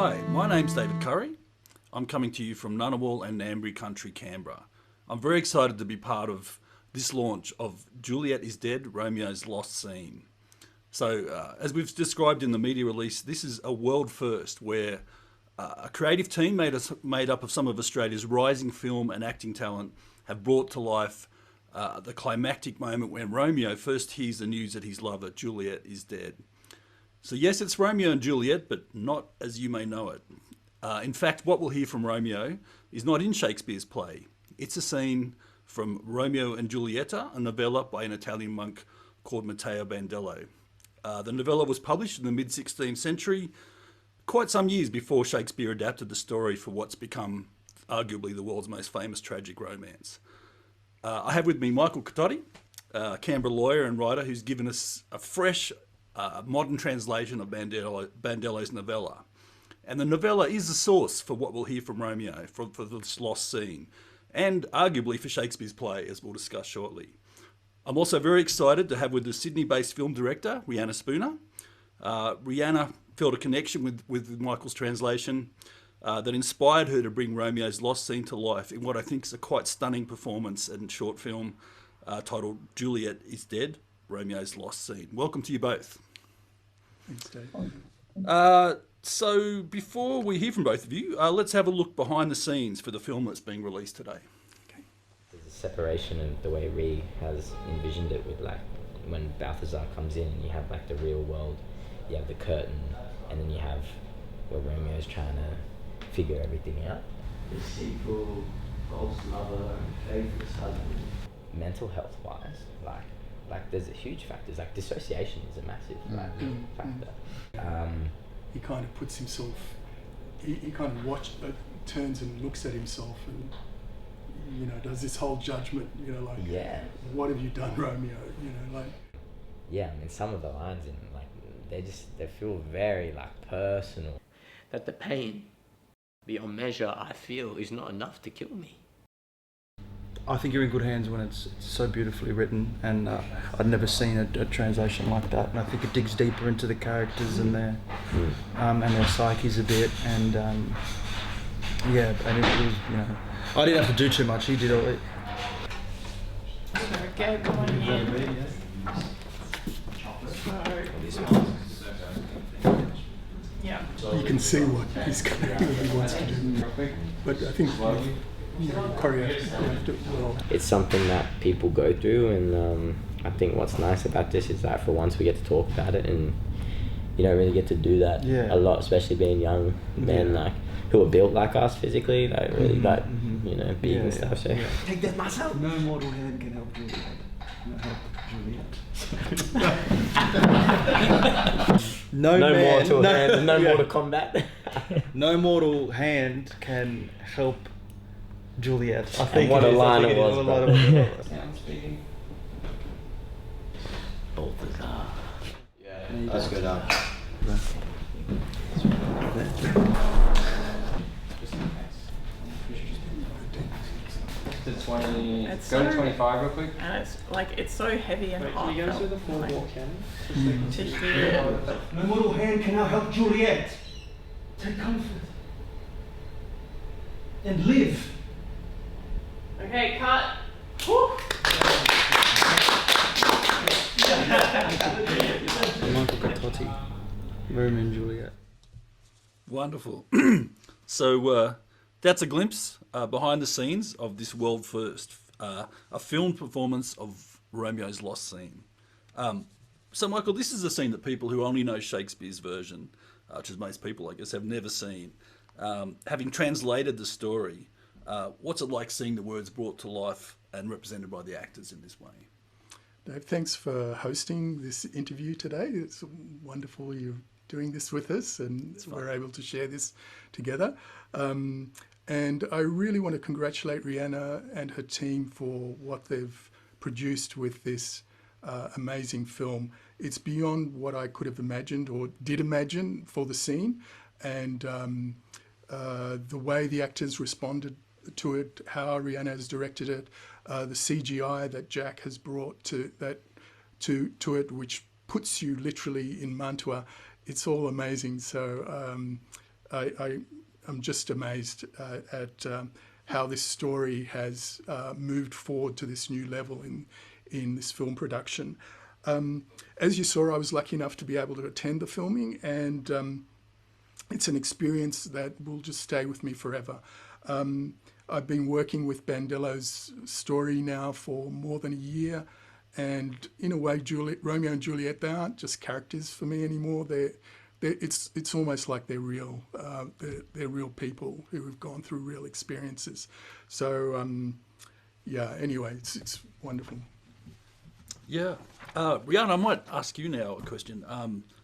Hi, my name's David Curry. I'm coming to you from Ngunnawal and Ngambri Country, Canberra. I'm very excited to be part of this launch of Juliet is Dead, Romeo's Lost Scene. So, as we've described in the media release, this is a world first where a creative team made up of some of Australia's rising film and acting talent have brought to life the climactic moment when Romeo first hears the news that his lover, Juliet, is dead. So yes, it's Romeo and Juliet, but not as you may know it. In fact, what we'll hear from Romeo is not in Shakespeare's play. It's a scene from Romeo and Giulietta, a novella by an Italian monk called Matteo Bandello. The novella was published in the mid-16th century, quite some years before Shakespeare adapted the story for what's become arguably the world's most famous tragic romance. I have with me Michael Katotti, a Canberra lawyer and writer who's given us a fresh, modern translation of Bandello's novella. And the novella is the source for what we'll hear from Romeo, for this lost scene, and arguably for Shakespeare's play, as we'll discuss shortly. I'm also very excited to have with the Sydney-based film director, Rhianna Spooner. Rhianna felt a connection with Michael's translation that inspired her to bring Romeo's lost scene to life in what I think is a quite stunning performance and short film titled Juliet is Dead, Romeo's Lost Scene. Welcome to you both. Thanks, Dave. So before we hear from both of you, let's have a look behind the scenes for the film that's being released today. There's a separation in the way Ree has envisioned it with like when Balthazar comes in and you have like the real world, you have the curtain, and then you have where Romeo's trying to figure everything out. Deceitful, false lover, and faithless husband. Mental health wise, like there's a huge factors, like dissociation is a massive factor. He kind of puts himself, he kind of turns and looks at himself and, you know, does this whole judgment, you know, like, what have you done, Romeo? You know, like. Yeah, I mean, some of the lines in, like, they feel very, like, personal. That the pain beyond measure I feel is not enough to kill me. I think you're in good hands when it's so beautifully written, and I'd never seen a translation like that. And I think it digs deeper into the characters and their psyches a bit. And and it was, you know, I didn't have to do too much. He did all it. You can see what he wants to do, but I think choreographed it well. It's something that people go through, and I think what's nice about this is that for once we get to talk about it, and you don't really get to do that a lot, especially being young men like who are built like us physically, like really like you know, big and stuff. So Take that myself. No mortal hand can help Juliet. No mortal hand and no mortal combat. No mortal hand can help Juliet. I think and what a line it was, bro. I'm speaking. Balthazar. Yeah, that's good. To 20. It's Go to so- 25 real quick. And it's so heavy and hot. Can you go through the four like, walk in? to hear. No mortal hand can now help Juliet. Take comfort. And live. Okay, cut. Whew. Michael Katotti, Romeo and Juliet. Wonderful. So that's a glimpse behind the scenes of this world first, a film performance of Romeo's Lost Scene. So Michael, this is a scene that people who only know Shakespeare's version, which is most people I guess, have never seen. Having translated the story, what's it like seeing the words brought to life and represented by the actors in this way? Dave, thanks for hosting this interview today. It's wonderful you're doing this with us, and we're able to share this together. And I really want to congratulate Rhianna and her team for what they've produced with this amazing film. It's beyond what I could have imagined or did imagine for the scene, and the way the actors responded to it, how Rhianna has directed it, the CGI that Jack has brought to it, which puts you literally in Mantua. It's all amazing. So I'm just amazed at how this story has moved forward to this new level in this film production. As you saw, I was lucky enough to be able to attend the filming, and it's an experience that will just stay with me forever. I've been working with Bandello's story now for more than a year, and in a way, Romeo and Juliet, they aren't just characters for me anymore. It's almost like they're real. They're real people who have gone through real experiences. So yeah. Anyway, it's wonderful. Yeah. Rihanna, I might ask you now a question.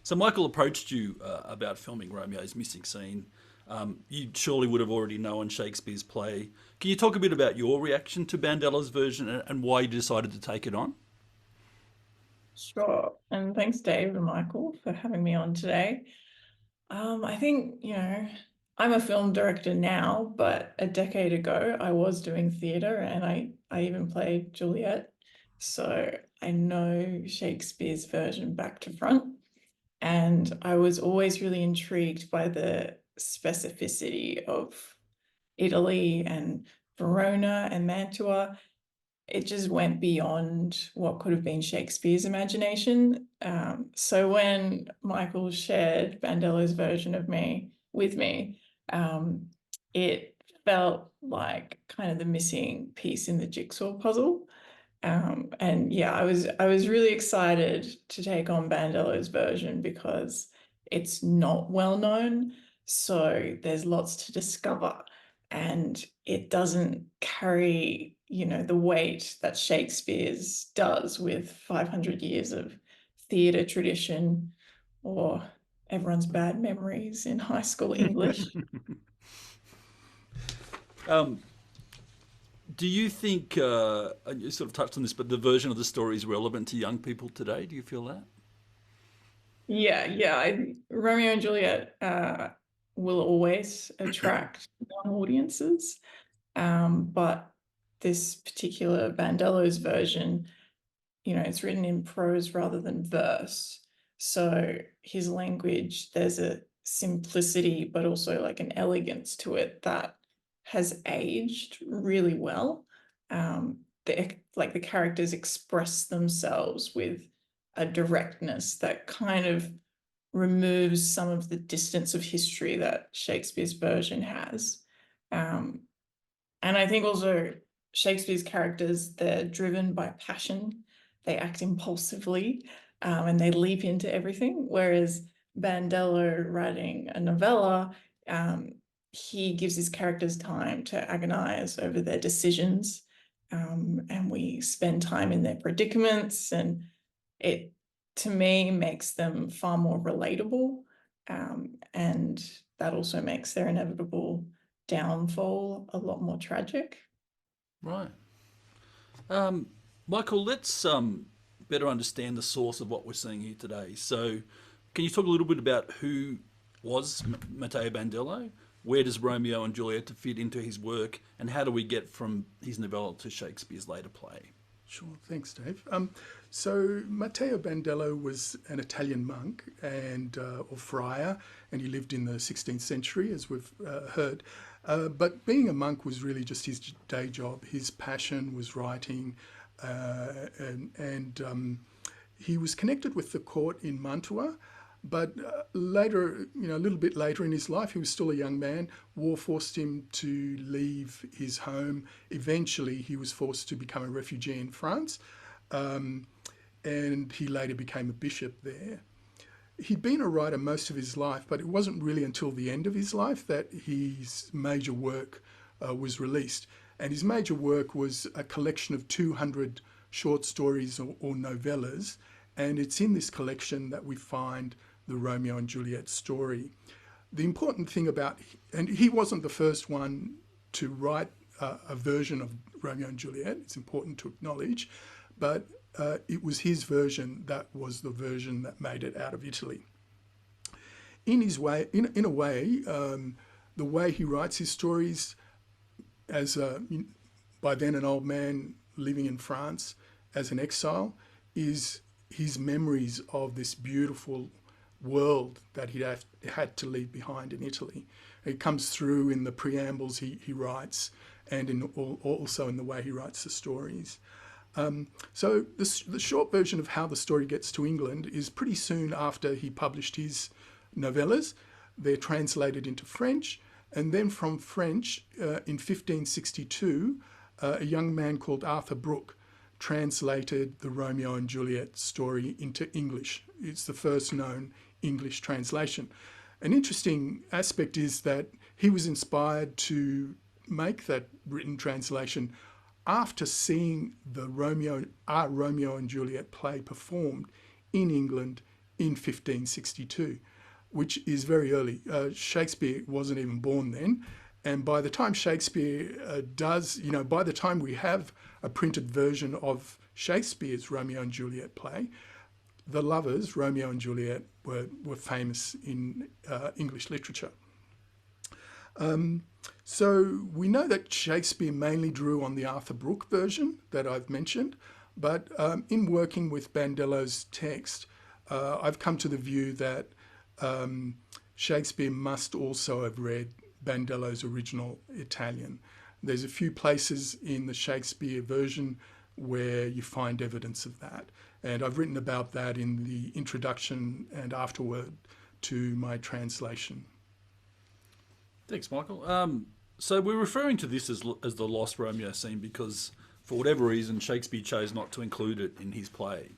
So Michael approached you about filming Romeo's missing scene. You surely would have already known Shakespeare's play. Can you talk a bit about your reaction to Bandello's version and why you decided to take it on? Sure. And thanks, Dave and Michael, for having me on today. I think, I'm a film director now, but a decade ago, I was doing theatre, and I even played Juliet. So I know Shakespeare's version back to front. And I was always really intrigued by the specificity of Italy and Verona and Mantua. It just went beyond what could have been Shakespeare's imagination. So when Michael shared Bandello's version of me with me, it felt like kind of the missing piece in the jigsaw puzzle. And yeah, I was really excited to take on Bandello's version because it's not well known. So there's lots to discover, and it doesn't carry, the weight that Shakespeare's does with 500 years of theatre tradition or everyone's bad memories in high school English. Do you think, you sort of touched on this, but the version of the story is relevant to young people today? Do you feel that? Yeah. Romeo and Juliet will always attract young audiences, but this particular Bandello's version, it's written in prose rather than verse. So his language, there's a simplicity, but also like an elegance to it that has aged really well. The characters express themselves with a directness that kind of removes some of the distance of history that Shakespeare's version has. And I think also Shakespeare's characters, they're driven by passion, they act impulsively, and they leap into everything. Whereas Bandello, writing a novella, he gives his characters time to agonize over their decisions, and we spend time in their predicaments, and it, to me, makes them far more relatable, and that also makes their inevitable downfall a lot more tragic. Right. Michael, let's better understand the source of what we're seeing here today. So can you talk a little bit about who was Matteo Bandello? Where does Romeo and Juliet fit into his work, and how do we get from his novella to Shakespeare's later play? Sure, thanks, Dave. So Matteo Bandello was an Italian monk and or friar, and he lived in the 16th century, as we've heard. But being a monk was really just his day job. His passion was writing, and he was connected with the court in Mantua. But later, a little bit later in his life, he was still a young man. War forced him to leave his home. Eventually, he was forced to become a refugee in France, and he later became a bishop there. He'd been a writer most of his life, but it wasn't really until the end of his life that his major work was released. And his major work was a collection of 200 short stories or novellas, and it's in this collection that we find the Romeo and Juliet story. The important thing and he wasn't the first one to write a version of Romeo and Juliet, it's important to acknowledge, but it was his version that was the version that made it out of Italy. In a way, the way he writes his stories as by then an old man living in France as an exile is his memories of this beautiful world that he had to leave behind in Italy. It comes through in the preambles he writes, and also in the way he writes the stories. So the short version of how the story gets to England is pretty soon after he published his novellas. They're translated into French, and then from French, in 1562, a young man called Arthur Brooke translated the Romeo and Juliet story into English. It's the first known English translation. An interesting aspect is that he was inspired to make that written translation after seeing the Romeo and Juliet play performed in England in 1562, which is very early. Shakespeare wasn't even born then. And by the time Shakespeare by the time we have a printed version of Shakespeare's Romeo and Juliet play, the lovers, Romeo and Juliet, were famous in English literature. So we know that Shakespeare mainly drew on the Arthur Brooke version that I've mentioned, but in working with Bandello's text, I've come to the view that Shakespeare must also have read Bandello's original Italian. There's a few places in the Shakespeare version where you find evidence of that. And I've written about that in the introduction and afterword to my translation. Thanks, Michael. So we're referring to this as the Lost Romeo scene because, for whatever reason, Shakespeare chose not to include it in his play.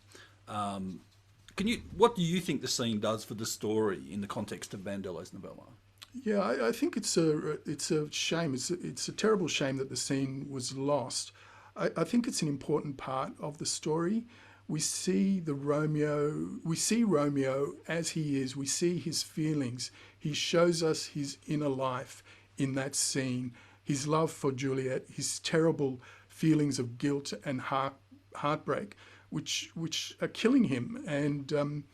What do you think the scene does for the story in the context of Bandello's novella? Yeah, I think it's a shame. It's a terrible shame that the scene was lost. I think it's an important part of the story. We see Romeo as he is. We see his feelings. He shows us his inner life in that scene. His love for Juliet, his terrible feelings of guilt and heartbreak, which are killing him. And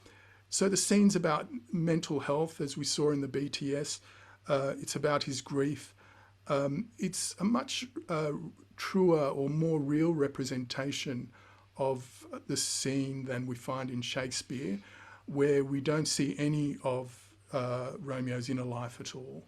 so the scene's about mental health, as we saw in the BTS. It's about his grief. It's a much truer or more real representation of the scene than we find in Shakespeare, where we don't see any of Romeo's inner life at all.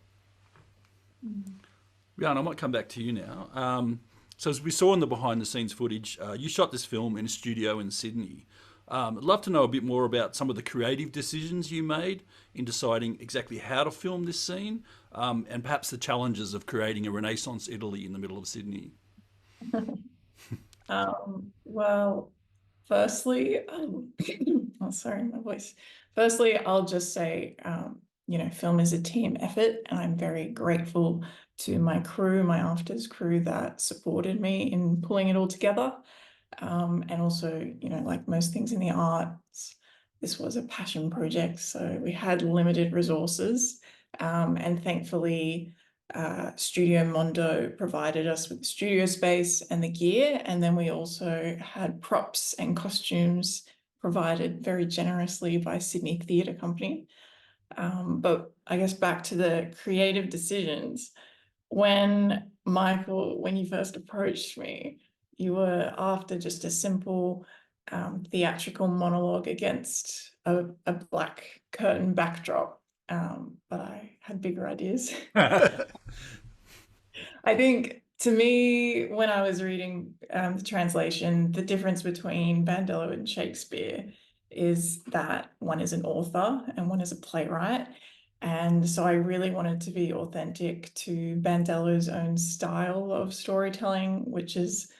Rian, I might come back to you now. So as we saw in the behind-the-scenes footage, you shot this film in a studio in Sydney. I'd love to know a bit more about some of the creative decisions you made in deciding exactly how to film this scene, and perhaps the challenges of creating a Renaissance Italy in the middle of Sydney. Well, firstly, oh, sorry, my voice. Firstly, I'll just say, film is a team effort, and I'm very grateful to my crew, my Afters crew that supported me in pulling it all together. And also, like most things in the arts, this was a passion project, so we had limited resources, and thankfully, Studio Mondo provided us with the studio space and the gear, and then we also had props and costumes provided very generously by Sydney Theatre Company. But I guess back to the creative decisions. When you first approached me, you were after just a simple theatrical monologue against a black curtain backdrop, but I had bigger ideas. I think, to me, when I was reading the translation, the difference between Bandello and Shakespeare is that one is an author and one is a playwright. And so I really wanted to be authentic to Bandello's own style of storytelling, which is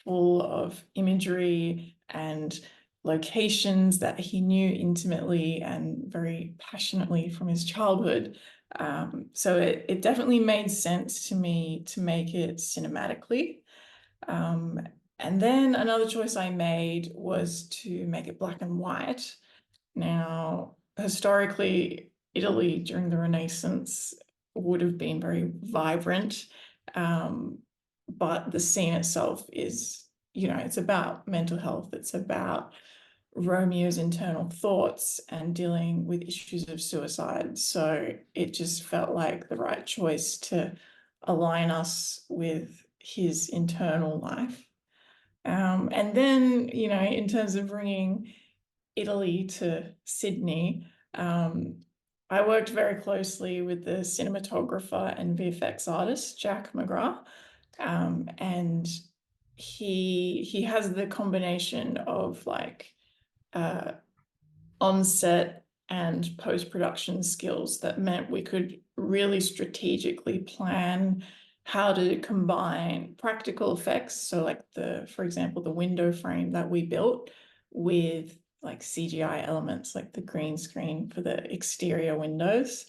full of imagery and locations that he knew intimately and very passionately from his childhood. So it definitely made sense to me to make it cinematically. And then another choice I made was to make it black and white. Now, historically, Italy during the Renaissance would have been very vibrant, but the scene itself is, it's about mental health. It's about Romeo's internal thoughts and dealing with issues of suicide. So it just felt like the right choice to align us with his internal life. And then, in terms of bringing Italy to Sydney, I worked very closely with the cinematographer and VFX artist, Jack McGrath, and he has the combination of like on-set and post-production skills that meant we could really strategically plan how to combine practical effects, so like for example, the window frame that we built, with like CGI elements like the green screen for the exterior windows.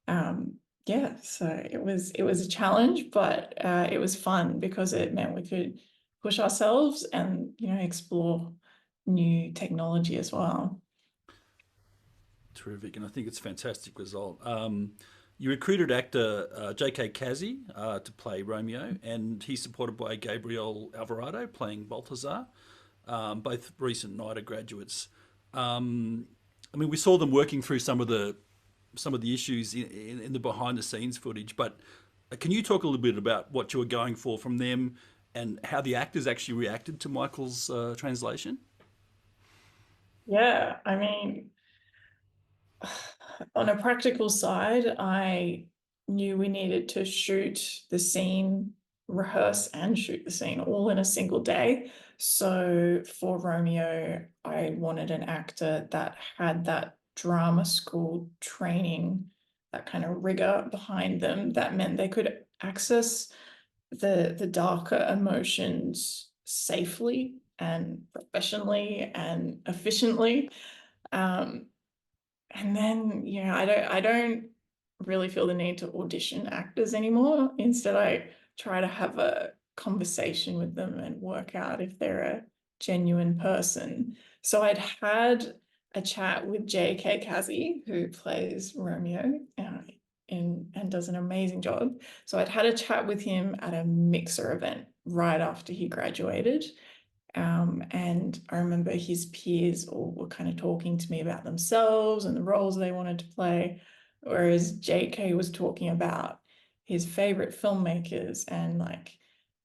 Yeah, so it was a challenge, but it was fun because it meant we could push ourselves and, you know, explore new technology as well. Terrific, and I think it's a fantastic result. You recruited actor J.K. Kazi to play Romeo, and he's supported by Gabriel Alvarado playing Balthazar, both recent NIDA graduates. I mean, we saw them working through some of the issues in the behind the scenes footage, but can you talk a little bit about what you were going for from them and how the actors actually reacted to Michael's translation? Yeah, I mean, on a practical side, I knew we needed to shoot the scene, rehearse and shoot the scene all in a single day. So for Romeo, I wanted an actor that had that drama school training, that kind of rigor behind them, that meant they could access the darker emotions safely and professionally and efficiently. And then, yeah, I don't really feel the need to audition actors anymore. Instead, I try to have a conversation with them and work out if they're a genuine person. So I'd had a chat with J.K. Kazi, who plays Romeo, and does an amazing job. So I'd had a chat with him at a mixer event right after he graduated. And I remember his peers all were kind of talking to me about themselves and the roles they wanted to play, whereas JK was talking about his favorite filmmakers and like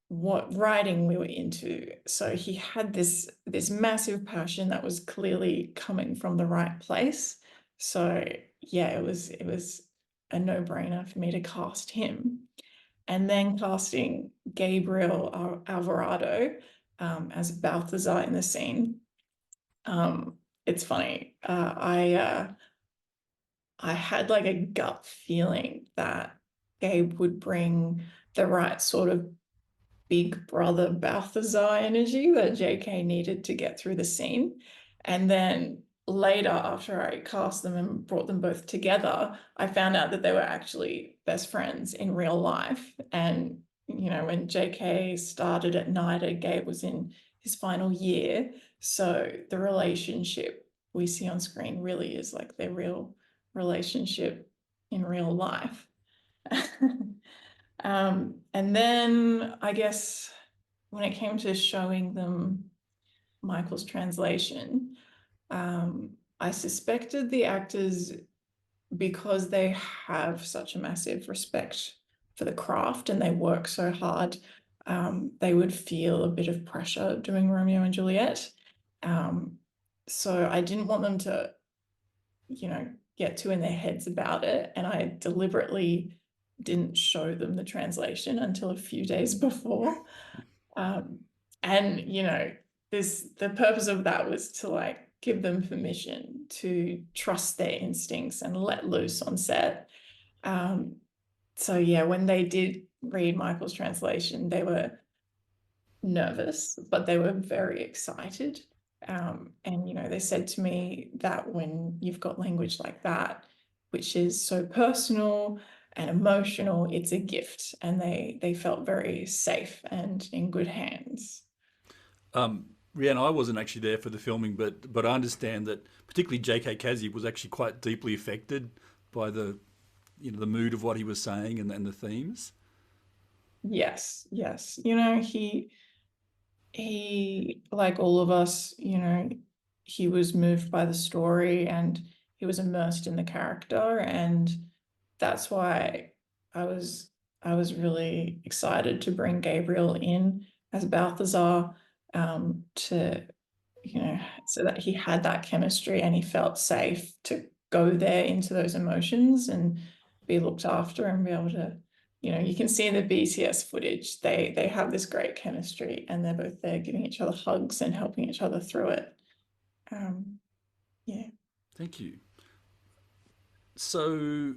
what writing we were into. So he had this massive passion that was clearly coming from the right place. So yeah, it was a no-brainer for me to cast him. And then casting Gabriel Alvarado as Balthazar in the scene. It's funny. I had like a gut feeling that Gabe would bring the right sort of big brother Balthazar energy that JK needed to get through the scene. And then later, after I cast them and brought them both together, I found out that they were actually best friends in real life. And, you know, when JK started at NIDA, Gabe was in his final year. So the relationship we see on screen really is like their real relationship in real life. And then I guess when it came to showing them Michael's translation, I suspected the actors, because they have such a massive respect for the craft and they work so hard, they would feel a bit of pressure doing Romeo and Juliet. So I didn't want them to, you know, get too in their heads about it. And I deliberately didn't show them the translation until a few days before. And, you know, the purpose of that was to like give them permission to trust their instincts and let loose on set. So yeah, when they did read Michael's translation, they were nervous, but they were very excited. And, you know, they said to me that when you've got language like that, which is so personal and emotional, it's a gift, and they felt very safe and in good hands. Rhiannon, I wasn't actually there for the filming, but I understand that particularly J.K. Kazi was actually quite deeply affected by the mood of what he was saying and the themes. Yes. You know, he like all of us, you know, he was moved by the story and he was immersed in the character, and that's why I was really excited to bring Gabriel in as Balthazar, to, you know, so that he had that chemistry and he felt safe to go there into those emotions and be looked after and be able to, you can see in the BTS footage, they have this great chemistry and they're both there giving each other hugs and helping each other through it. Yeah. Thank you. So,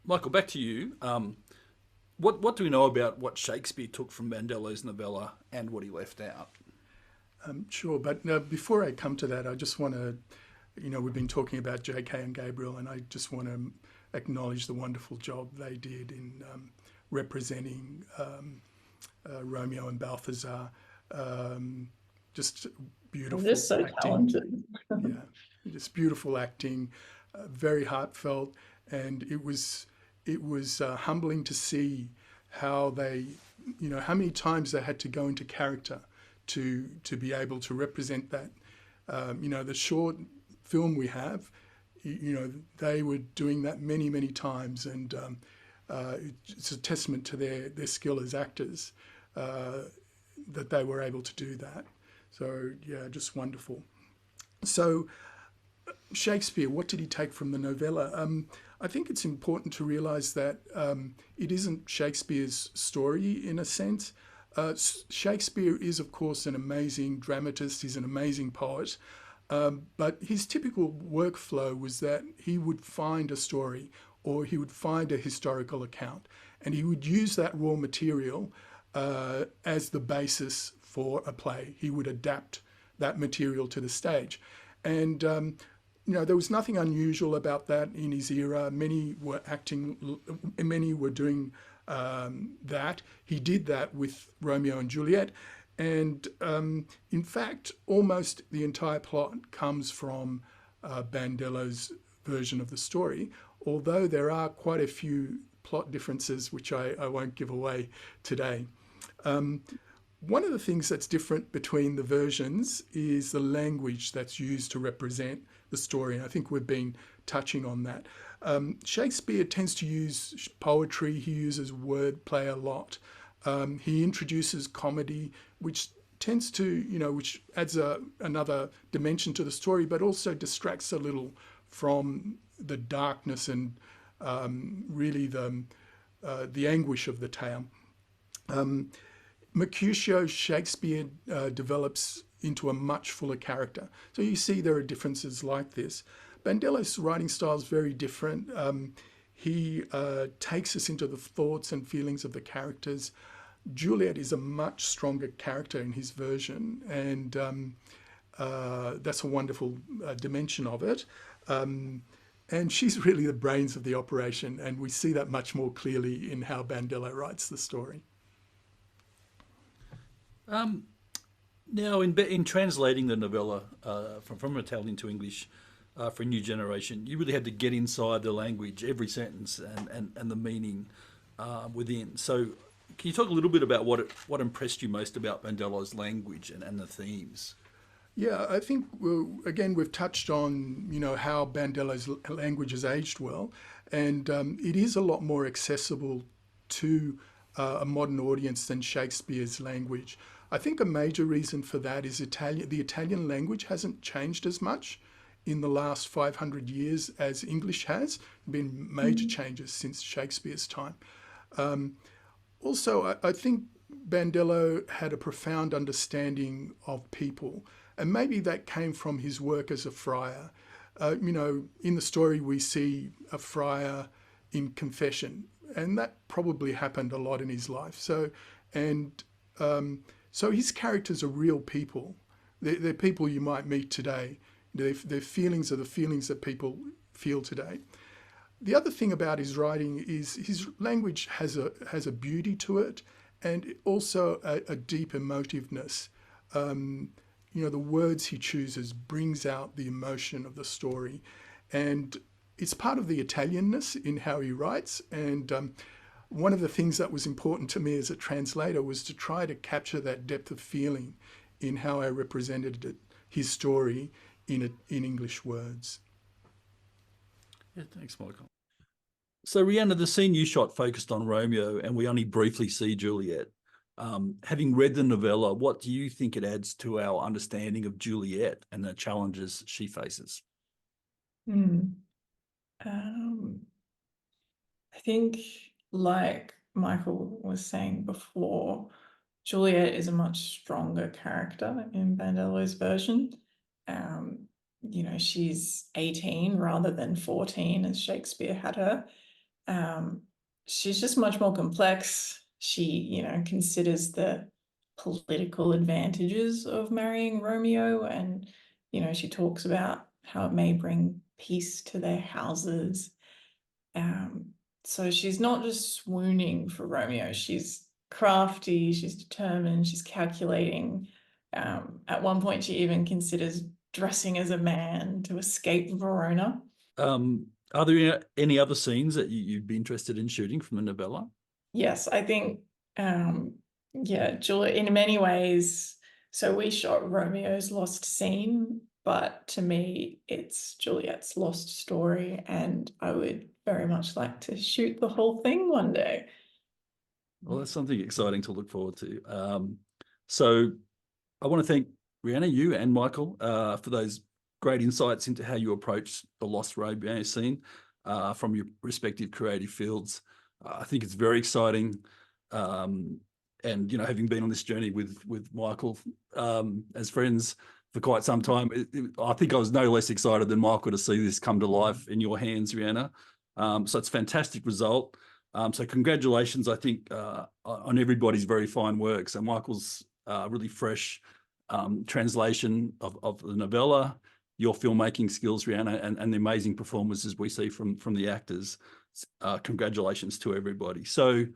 Michael, back to you. What do we know about what Shakespeare took from Bandello's novella and what he left out? Sure, but before I come to that, I just want to, we've been talking about J.K. and Gabriel, and I just want to acknowledge the wonderful job they did in representing Romeo and Balthazar. Just beautiful. They're so acting. talented. Yeah, just beautiful acting, very heartfelt, and it was humbling to see how they, how many times they had to go into character to be able to represent that. The short film we have, they were doing that many, many times, and it's a testament to their skill as actors that they were able to do that. So, yeah, just wonderful. So, Shakespeare, what did he take from the novella? I think it's important to realise that it isn't Shakespeare's story in a sense. Shakespeare is, of course, an amazing dramatist. He's an amazing poet. But his typical workflow was that he would find a story or he would find a historical account, and he would use that raw material as the basis for a play. He would adapt that material to the stage. And, there was nothing unusual about that in his era. Many were doing that. He did that with Romeo and Juliet. And in fact, almost the entire plot comes from Bandello's version of the story, although there are quite a few plot differences, which I won't give away today. One of the things that's different between the versions is the language that's used to represent the story. And I think we've been touching on that. Shakespeare tends to use poetry. He uses wordplay a lot. He introduces comedy, which tends to, which adds another dimension to the story, but also distracts a little from the darkness and really the anguish of the tale. Mercutio, Shakespeare develops into a much fuller character. So you see there are differences like this. Bandello's writing style is very different. He takes us into the thoughts and feelings of the characters. Juliet is a much stronger character in his version, and that's a wonderful dimension of it. And she's really the brains of the operation, and we see that much more clearly in how Bandello writes the story. Now, in translating the novella from Italian to English for a new generation, you really had to get inside the language, every sentence, and the meaning within. So, can you talk a little bit about what impressed you most about Bandello's language and the themes? Yeah, I think, again, we've touched on, how Bandello's language has aged well, and it is a lot more accessible to a modern audience than Shakespeare's language. I think a major reason for that is the Italian language hasn't changed as much in the last 500 years as English has. There have been major changes since Shakespeare's time. Also, I think Bandello had a profound understanding of people, and maybe that came from his work as a friar. In the story we see a friar in confession, and that probably happened a lot in his life. So his characters are real people. They're people you might meet today. Their feelings are the feelings that people feel today. The other thing about his writing is his language has a beauty to it, and also a deep emotiveness. The words he chooses brings out the emotion of the story, and it's part of the Italianness in how he writes. And one of the things that was important to me as a translator was to try to capture that depth of feeling in how I represented his story in English words. Yeah, thanks, Michael. So, Rhianna, the scene you shot focused on Romeo, and we only briefly see Juliet. Having read the novella, what do you think it adds to our understanding of Juliet and the challenges she faces? I think, like Michael was saying before, Juliet is a much stronger character in Bandello's version. She's 18 rather than 14 as Shakespeare had her. She's just much more complex. She, considers the political advantages of marrying Romeo, and, she talks about how it may bring peace to their houses. So she's not just swooning for Romeo, she's crafty, she's determined, she's calculating. At one point, she even considers dressing as a man to escape Verona. Are there any other scenes that you'd be interested in shooting from the novella? Yes, I think, Juliet, in many ways, so we shot Romeo's lost scene, but to me, it's Juliet's lost story, and I would very much like to shoot the whole thing one day. Well, that's something exciting to look forward to. So I want to thank Rhianna, you and Michael, for those great insights into how you approach the Lost Romeo scene from your respective creative fields. I think it's very exciting. And, having been on this journey with Michael as friends for quite some time, I think I was no less excited than Michael to see this come to life in your hands, Rhianna. So it's a fantastic result. So congratulations, I think, on everybody's very fine work. So Michael's really fresh translation of the novella, your filmmaking skills, Rhianna, and the amazing performances we see from the actors. Congratulations to everybody. So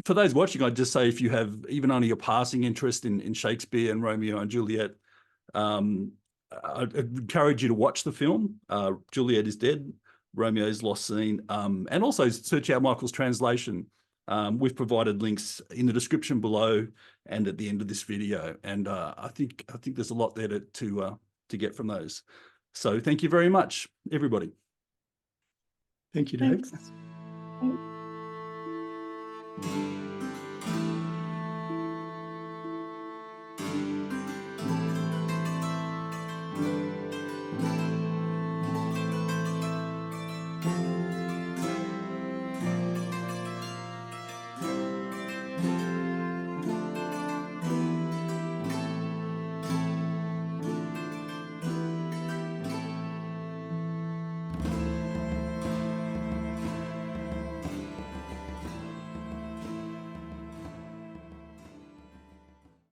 for those watching, I'd just say if you have even only a passing interest in Shakespeare and Romeo and Juliet, I'd encourage you to watch the film, Juliet is Dead, Romeo's Lost Scene, and also search out Michael's translation. We've provided links in the description below and at the end of this video, and I think there's a lot there to get from those. So thank you very much, everybody. Thank you, Dave. Thanks.